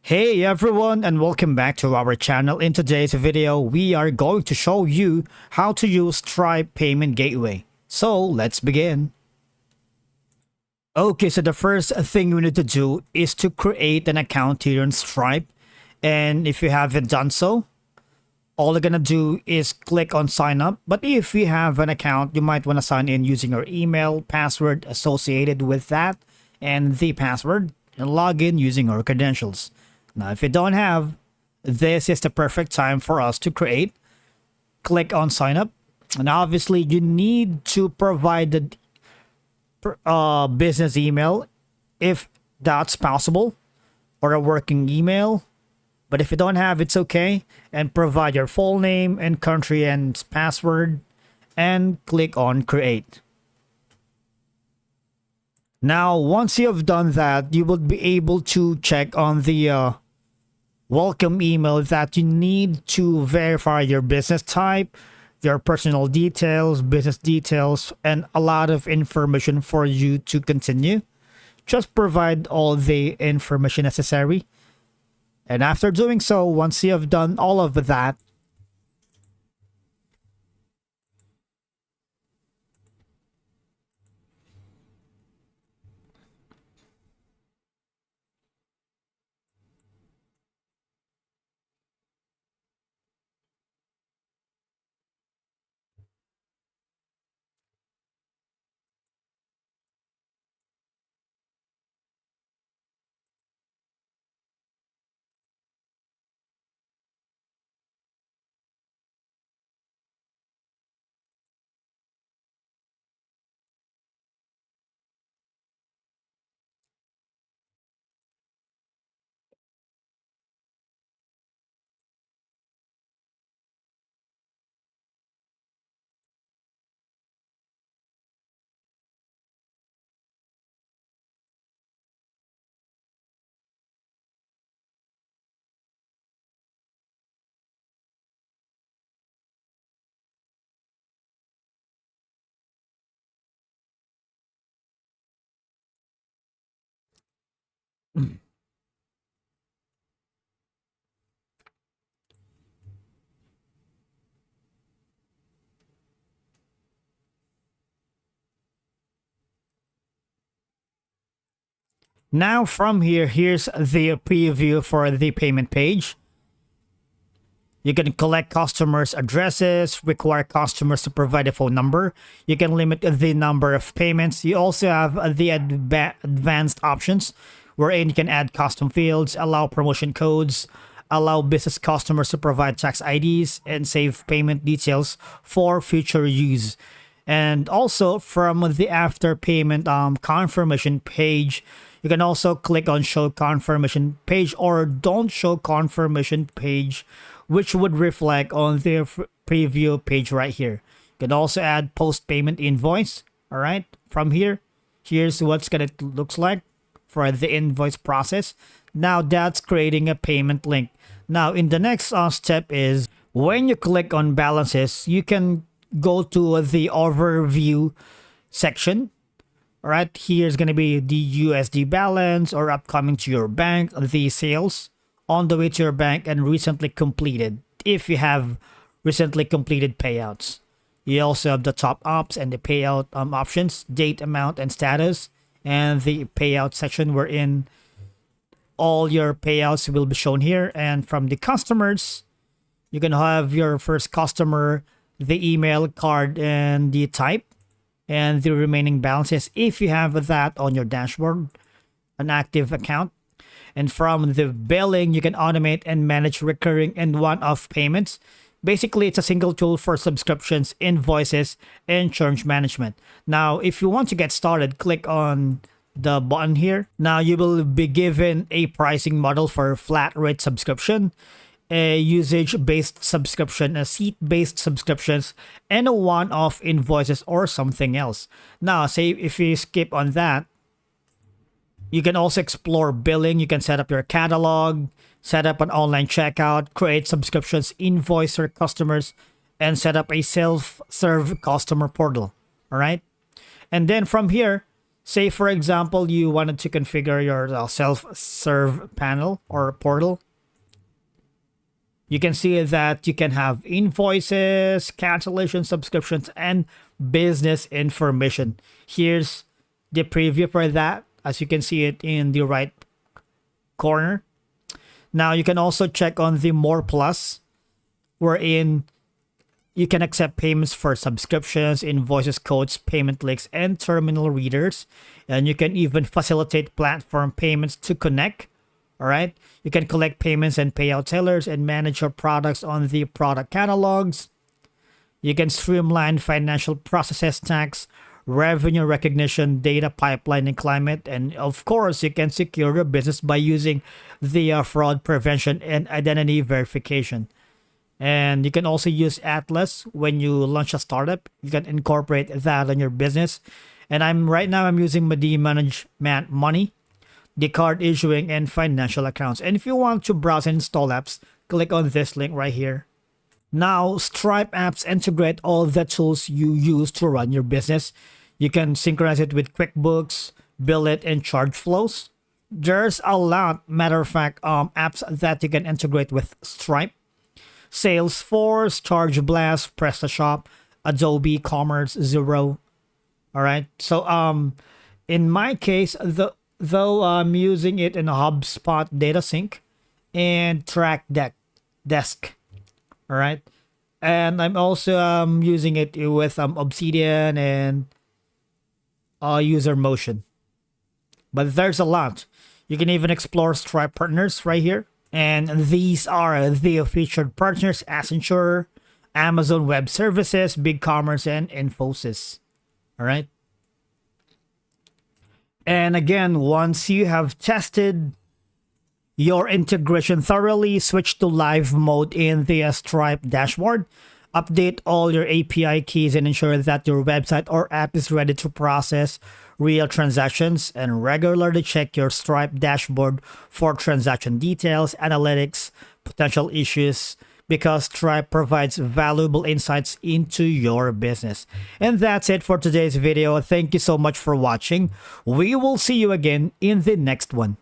Hey everyone, and welcome back to our channel. In today's video, we are going to show you how to use Stripe Payment Gateway. So let's begin. Okay, so the first thing you need to do is to create an account here in Stripe. And if you haven't done so, all you're gonna do is click on sign up. But if you have an account, you might want to sign in using your email, password associated with that, and the password, and log in using your credentials. Now, if you don't have, this is the perfect time for us to create. Click on sign up. And obviously, you need to provide the business email if that's possible, or a working email. But if you don't have, it's okay. And provide your full name and country and password. And click on create. Now, once you have done that, you will be able to check on the welcome email that you need to verify your business type, your personal details, business details, and a lot of information for you to continue. Just provide all the information necessary. And after doing so, once you have done all of that, now from here, here's the preview for the payment page. You can collect customers' addresses, require customers to provide a phone number. You can limit the number of payments. You also have the advanced options wherein you can add custom fields, allow promotion codes, allow business customers to provide tax IDs, and save payment details for future use. And also from the after payment confirmation page, you can also click on show confirmation page or don't show confirmation page, which would reflect on the preview page right here. You can also add post payment invoice. All right, from here, here's what's gonna looks like for the invoice process. Now that's creating a payment link. Now in the next step is when you click on balances, you can go to the overview section. All right, here's going to be the USD balance or upcoming to your bank, the sales on the way to your bank, and recently completed if you have recently completed payouts. You also have the top ops and the payout options, date, amount, and status, and the payout section wherein all your payouts will be shown here. And from the customers, you can have your first customer, the email, card, and the type, and the remaining balances if you have that on your dashboard, an active account. And from the billing, you can automate and manage recurring and one-off payments. Basically, it's a single tool for subscriptions, invoices, and charge management. Now, if you want to get started, click on the button here. Now, you will be given a pricing model for flat rate subscription, a usage-based subscription, a seat-based subscriptions, and a one-off invoices or something else. Now, say if you skip on that, you can also explore billing. You can set up your catalog, set up an online checkout, create subscriptions, invoice your customers, and set up a self-serve customer portal. All right. And then from here, Say, for example, you wanted to configure your self-serve panel or portal. You can see that you can have invoices, cancellation, subscriptions, and business information. Here's the preview for that, as you can see it in the right corner. Now you can also check on the More Plus, wherein you can accept payments for subscriptions, invoices, codes, payment links, and terminal readers. And you can even facilitate platform payments to connect. All right. You can collect payments and pay out sellers and manage your products on the product catalogs. You can streamline financial processes, tax, revenue recognition, data pipeline, and climate. And of course, you can secure your business by using the fraud prevention and identity verification. And you can also use Atlas when you launch a startup. You can incorporate that on your business. And right now I'm using Madi Management Money, the card issuing and financial accounts. And if you want to browse and install apps, click on this link right here. Now, Stripe apps integrate all the tools you use to run your business. You can synchronize it with QuickBooks, bill it, and charge flows. There's a lot, matter of fact, apps that you can integrate with Stripe. Salesforce, Charge Blast, PrestaShop, Adobe Commerce, Xero. All right. So in my case, though I'm using it in HubSpot Data Sync and Desk. All right. And I'm also using it with Obsidian and User Motion. But there's a lot. You can even explore Stripe partners right here. And these are the featured partners: Accenture, Amazon Web Services, BigCommerce, and Infosys. All right. And again, once you have tested your integration thoroughly, switch to live mode in the Stripe dashboard. Update all your API keys and ensure that your website or app is ready to process real transactions, and regularly check your Stripe dashboard for transaction details, analytics, potential issues, because Stripe provides valuable insights into your business. And that's it for today's video. Thank you so much for watching. We will see you again in the next one.